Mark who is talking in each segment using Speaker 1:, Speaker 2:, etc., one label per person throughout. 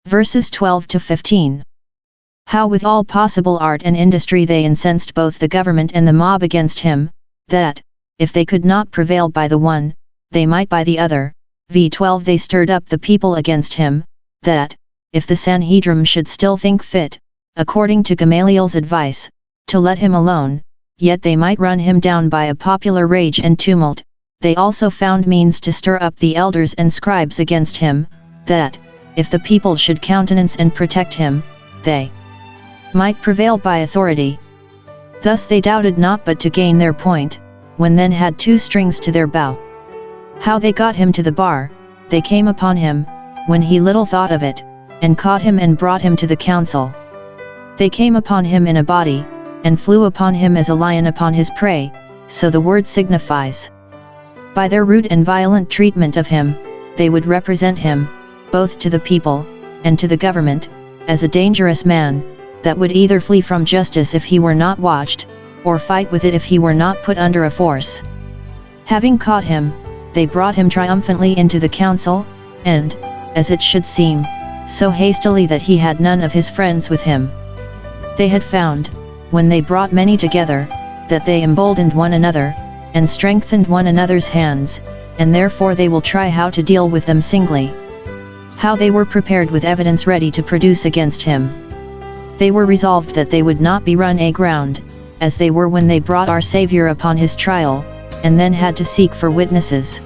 Speaker 1: Verses 12 to 15. How with all possible art and industry they incensed both the government and the mob against him, that, if they could not prevail by the one, they might by the other. v12 They stirred up the people against him, that, if the Sanhedrim should still think fit, according to Gamaliel's advice, to let him alone, yet they might run him down by a popular rage and tumult. They also found means to stir up the elders and scribes against him, that, if the people should countenance and protect him, they might prevail by authority. Thus they doubted not but to gain their point, when then had two strings to their bow. How they got him to the bar, they came upon him, when he little thought of it, and caught him and brought him to the council. They came upon him in a body, and flew upon him as a lion upon his prey, so the word signifies. By their rude and violent treatment of him, they would represent him, both to the people, and to the government, as a dangerous man, that would either flee from justice if he were not watched, or fight with it if he were not put under a force. Having caught him, they brought him triumphantly into the council, and, as it should seem, so hastily that he had none of his friends with him. They had found, when they brought many together, that they emboldened one another, and strengthened one another's hands, and therefore they will try how to deal with them singly. How they were prepared with evidence ready to produce against him. They were resolved that they would not be run aground, as they were when they brought our Saviour upon his trial, and then had to seek for witnesses.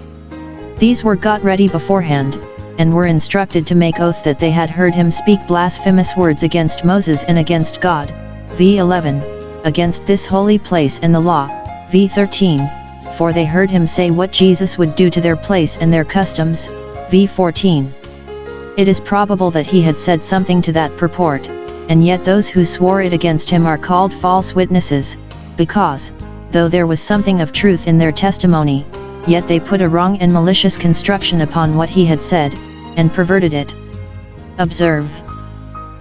Speaker 1: These were got ready beforehand, and were instructed to make oath that they had heard him speak blasphemous words against Moses and against God. v11, against this holy place and the law. v13, for they heard him say what Jesus would do to their place and their customs. v14. It is probable that he had said something to that purport, and yet those who swore it against him are called false witnesses, because, though there was something of truth in their testimony, yet they put a wrong and malicious construction upon what he had said, and perverted it. Observe.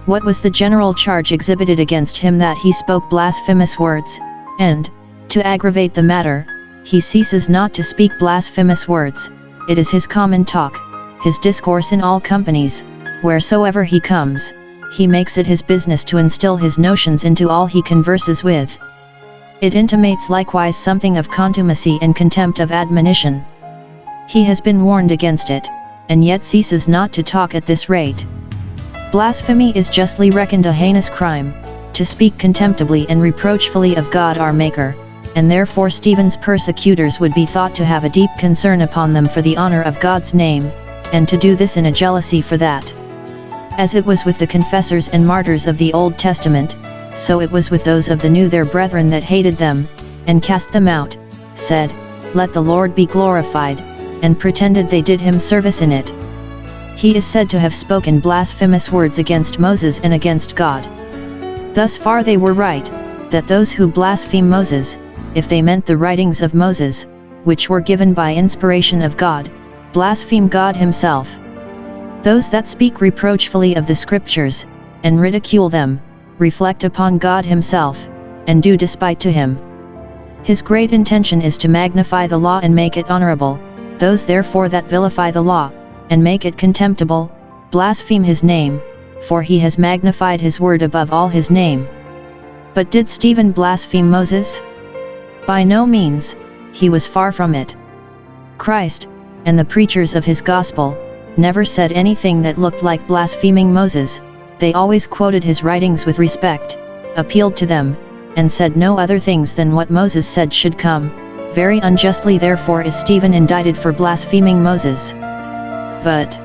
Speaker 1: What was the general charge exhibited against him? That he spoke blasphemous words, and, to aggravate the matter, he ceases not to speak blasphemous words. It is his common talk, his discourse in all companies, wheresoever he comes. He makes it his business to instill his notions into all he converses with. It intimates likewise something of contumacy and contempt of admonition. He has been warned against it, and yet ceases not to talk at this rate. Blasphemy is justly reckoned a heinous crime, to speak contemptibly and reproachfully of God our Maker, and therefore Stephen's persecutors would be thought to have a deep concern upon them for the honor of God's name, and to do this in a jealousy for that. As it was with the confessors and martyrs of the Old Testament, so it was with those of the New. Their brethren that hated them, and cast them out, said, "Let the Lord be glorified," and pretended they did him service in it. He is said to have spoken blasphemous words against Moses and against God. Thus far they were right, that those who blaspheme Moses, if they meant the writings of Moses, which were given by inspiration of God, blaspheme God himself. Those that speak reproachfully of the Scriptures, and ridicule them, reflect upon God himself, and do despite to him. His great intention is to magnify the law and make it honorable. Those therefore that vilify the law, and make it contemptible, blaspheme his name, for he has magnified his word above all his name. But did Stephen blaspheme Moses? By no means, he was far from it. Christ, and the preachers of his gospel, never said anything that looked like blaspheming Moses. They always quoted his writings with respect, appealed to them, and said no other things than what Moses said should come. Very unjustly therefore is Stephen indicted for blaspheming Moses. But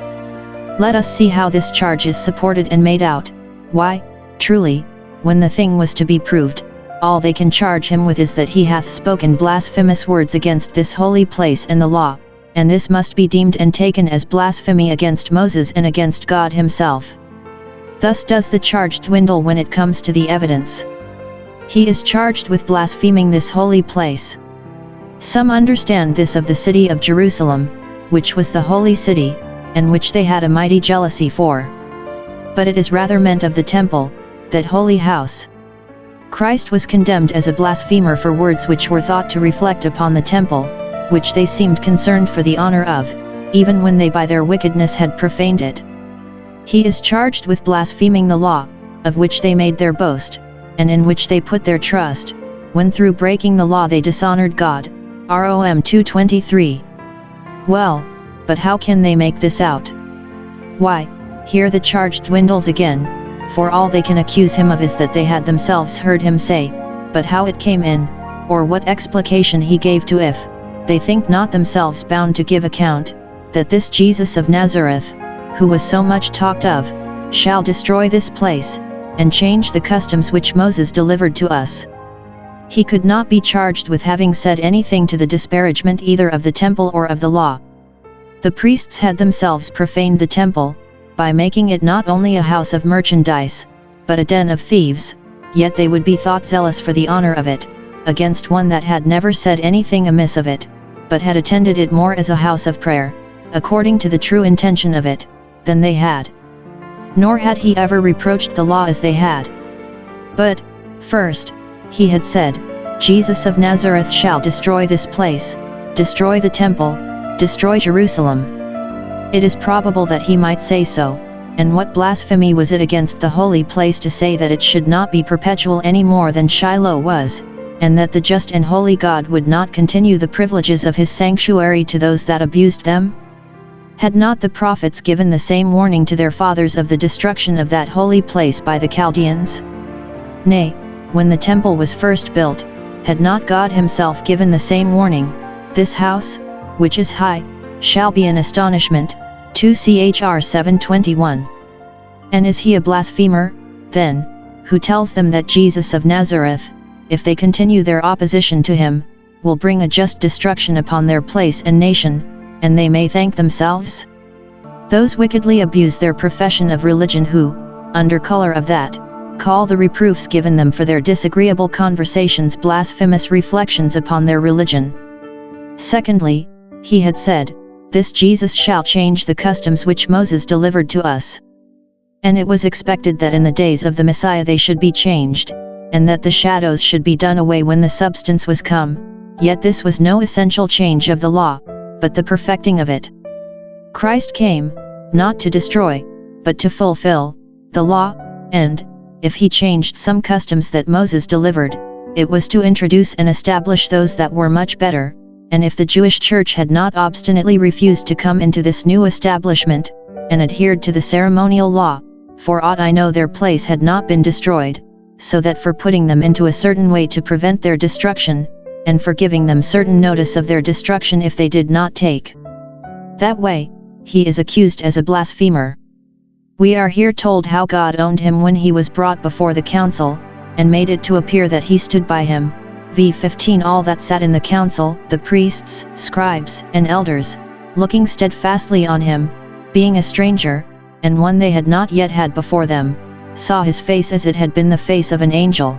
Speaker 1: let us see how this charge is supported and made out. Why, truly, when the thing was to be proved, all they can charge him with is that he hath spoken blasphemous words against this holy place and the law, and this must be deemed and taken as blasphemy against Moses and against God himself. Thus does the charge dwindle when it comes to the evidence. He is charged with blaspheming this holy place. Some understand this of the city of Jerusalem, which was the holy city, and which they had a mighty jealousy for. But it is rather meant of the temple, that holy house. Christ was condemned as a blasphemer for words which were thought to reflect upon the temple, which they seemed concerned for the honor of, even when they by their wickedness had profaned it. He is charged with blaspheming the law, of which they made their boast, and in which they put their trust, when through breaking the law they dishonored God. Rom 2:23. Well, but how can they make this out? Why, here the charge dwindles again, for all they can accuse him of is that they had themselves heard him say, but how it came in, or what explication he gave to if, they think not themselves bound to give account, that this Jesus of Nazareth, who was so much talked of, shall destroy this place, and change the customs which Moses delivered to us. He could not be charged with having said anything to the disparagement either of the temple or of the law. The priests had themselves profaned the temple, by making it not only a house of merchandise, but a den of thieves, yet they would be thought zealous for the honor of it, against one that had never said anything amiss of it, but had attended it more as a house of prayer, according to the true intention of it, than they had. Nor had he ever reproached the law as they had. But, first, he had said, Jesus of Nazareth shall destroy this place, destroy the temple, destroy Jerusalem. It is probable that he might say so, and what blasphemy was it against the holy place to say that it should not be perpetual any more than Shiloh was, and that the just and holy God would not continue the privileges of his sanctuary to those that abused them? Had not the prophets given the same warning to their fathers of the destruction of that holy place by the Chaldeans? Nay, when the temple was first built, had not God himself given the same warning, this house, which is high, shall be an astonishment, 2 Chr 7:21. And is he a blasphemer, then, who tells them that Jesus of Nazareth, if they continue their opposition to him, will bring a just destruction upon their place and nation, and they may thank themselves? Those wickedly abuse their profession of religion who, under color of that, call the reproofs given them for their disagreeable conversations blasphemous reflections upon their religion. Secondly, he had said, this Jesus shall change the customs which Moses delivered to us. And it was expected that in the days of the Messiah they should be changed, and that the shadows should be done away when the substance was come, yet this was no essential change of the law, but the perfecting of it. Christ came, not to destroy, but to fulfill, the law, and, if he changed some customs that Moses delivered, it was to introduce and establish those that were much better, and if the Jewish church had not obstinately refused to come into this new establishment, and adhered to the ceremonial law, for aught I know their place had not been destroyed, so that for putting them into a certain way to prevent their destruction, and for giving them certain notice of their destruction if they did not take that way, he is accused as a blasphemer. We are here told how God owned him when he was brought before the council, and made it to appear that he stood by him. v. All that sat in the council, the priests, scribes, and elders, looking steadfastly on him, being a stranger, and one they had not yet had before them, saw his face as it had been the face of an angel.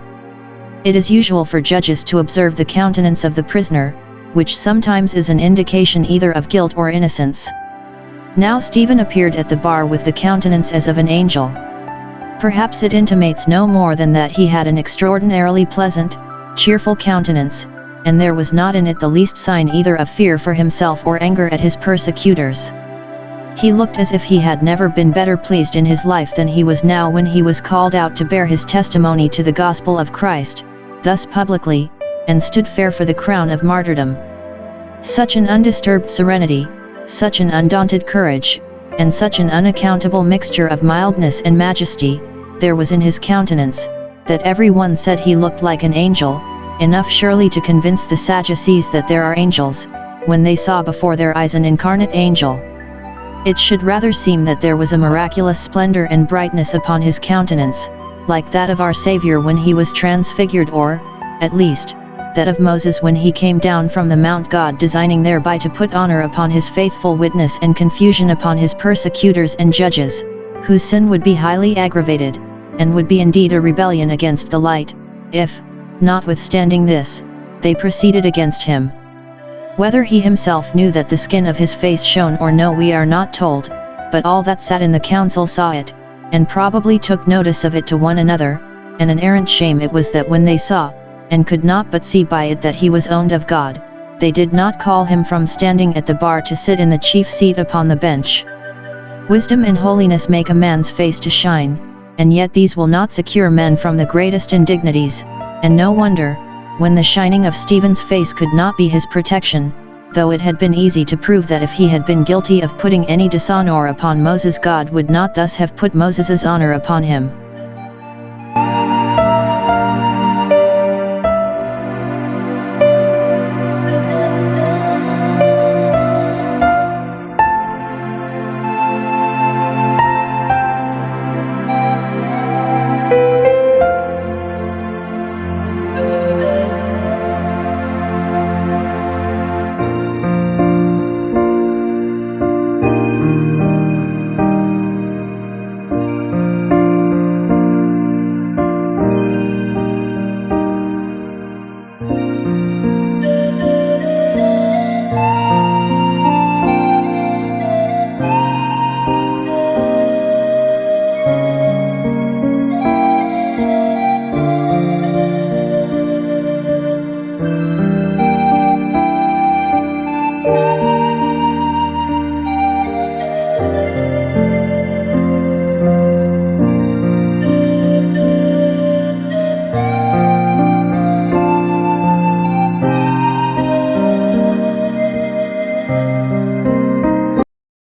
Speaker 1: It is usual for judges to observe the countenance of the prisoner, which sometimes is an indication either of guilt or innocence. Now Stephen appeared at the bar with the countenance as of an angel. Perhaps it intimates no more than that he had an extraordinarily pleasant, cheerful countenance, and there was not in it the least sign either of fear for himself or anger at his persecutors. He looked as if he had never been better pleased in his life than he was now when he was called out to bear his testimony to the gospel of Christ, thus publicly, and stood fair for the crown of martyrdom. Such an undisturbed serenity, such an undaunted courage, and such an unaccountable mixture of mildness and majesty, there was in his countenance, that every one said he looked like an angel, enough surely to convince the Sadducees that there are angels, when they saw before their eyes an incarnate angel. It should rather seem that there was a miraculous splendor and brightness upon his countenance, like that of our Saviour when he was transfigured, or, at least, that of Moses when he came down from the mount, God designing thereby to put honor upon his faithful witness and confusion upon his persecutors and judges, whose sin would be highly aggravated, and would be indeed a rebellion against the light, if, notwithstanding this, they proceeded against him. Whether he himself knew that the skin of his face shone or no we are not told, but all that sat in the council saw it, and probably took notice of it to one another, and an arrant shame it was that when they saw, and could not but see by it that he was owned of God, they did not call him from standing at the bar to sit in the chief seat upon the bench. Wisdom and holiness make a man's face to shine, and yet these will not secure men from the greatest indignities, and no wonder, when the shining of Stephen's face could not be his protection, though it had been easy to prove that if he had been guilty of putting any dishonor upon Moses, God would not thus have put Moses's honor upon him.